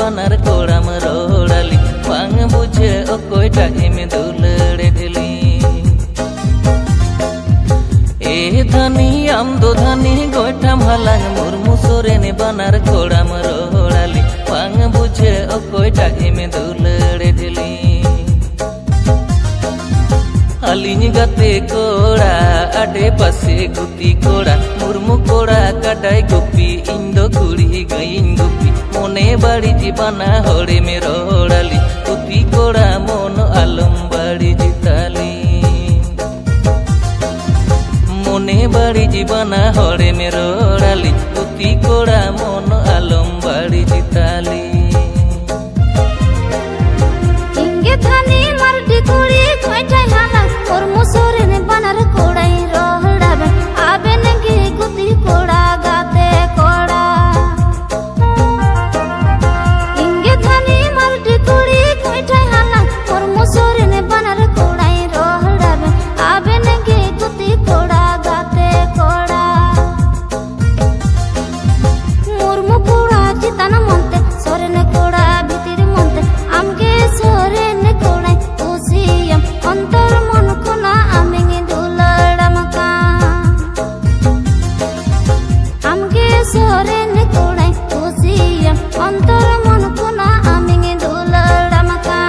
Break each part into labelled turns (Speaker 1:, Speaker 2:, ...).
Speaker 1: banar koram rodali bang buje okoi taime dulare dheli dhani am do dhani goitam halang murmu sorene banar koram rodali bang buje okoi taime dulare dheli aliñ gate kora ade pase gupi kora murmu kora kadai gupi indo kuri gain gupi mone bari jibana hore me rodali gupi kora mono alum bari jitali mone bari jibana hore me rodali gupi kora mono alum bari jitali
Speaker 2: inge thani mardi kuri koitai hala और मुसोरे ने बनर कोड़ाई रोहड़ाबे आबे नंगे गुती कोड़ा गाते कोड़ा इंगे थानी मर्दी कुड़ी कोइठाई हाला और मुसोरे ने बनर कोड़ाई रोहड़ाबे आबे नंगे गुती कोड़ा गाते कोड़ा मुर्मु कोड़ा चितान मनते सोरे ने कोड़ा भीतिर मनते आमगे सोरे ने कोड़ाई उसियम अंतर sore ne kodai usiyam antar mon kuna aminge duladamaka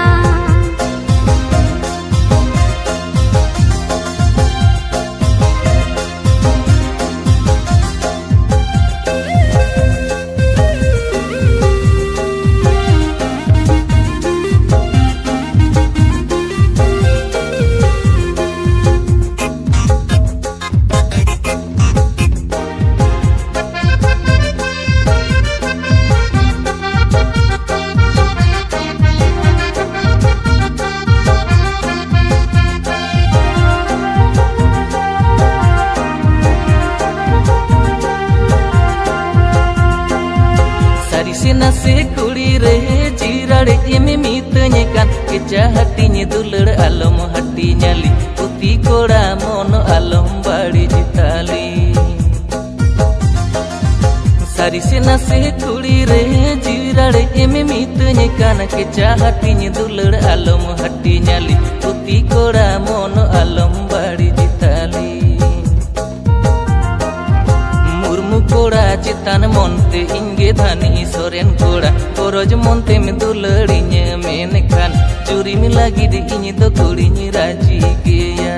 Speaker 1: nase kuri re jirade eme mitanya kan keja hatinya dulur alom hati nyali puti koda mono alom bari jitali sari se nase kuri re jirade eme mitanya kan keja hatinya dulur alom hati nyali puti koda mono alom bari jitali कोड़ा चितान मनते इंगे धानी सोरेन कोड़ा कोरोज मनते में दुलड़िñ main Khan चुरी में लगी दे इñ तो कुड़िñ राजी गया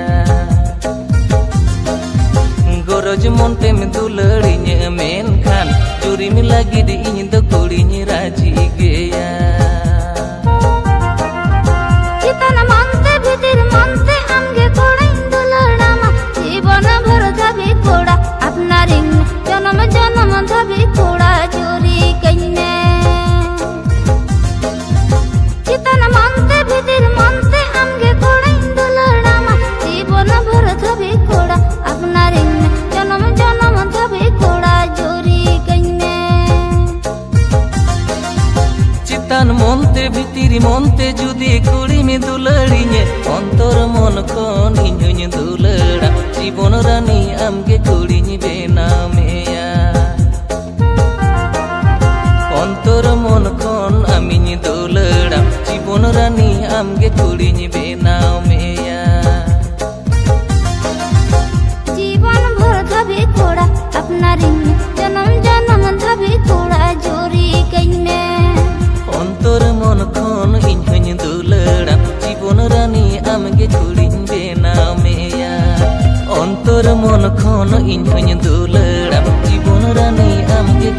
Speaker 1: गोरोज मनते में दुलड़िñ मेन खान चुरी में लगी दे इñ तो कुड़िñ राजी गया
Speaker 2: चितान मनते भीतर मनते आमगे कोड़ाई दुलड़ामा जीवन भर धाबी कोड़ा अपना रिंग जनम जनम धाबी कोड़ा चोरी कइने चितान मनते भीतर मनते आमगे कोड़ाई दुलड़ामा जीवन भर धाबी कोड़ा अपना रिंग जनम जनम धाबी कोड़ा चोरी कइने
Speaker 1: चितान मनते भीतर मनते जुदी कुड़ी में दुलड़िñ अंतर मन कोन इñ दुलड़ा जीवन रानी आमगे कुड़िñ बेनामेया अंतर मन कोन आमिñ दुलड़ा जीवन रानी आमगे कुड़िñ बेनामेया
Speaker 2: जीवन भर धाबी कोड़ा अपना रिंग जन्म जन्म धाबी कोड़ा जोरी कइने
Speaker 1: अंतर मन कोन इñ दुलड़ा जीवन रानी आमगे कुड़िñ बेनामेया अंतर मन कोन इñ दुलड़ा जीवन रानी आमगे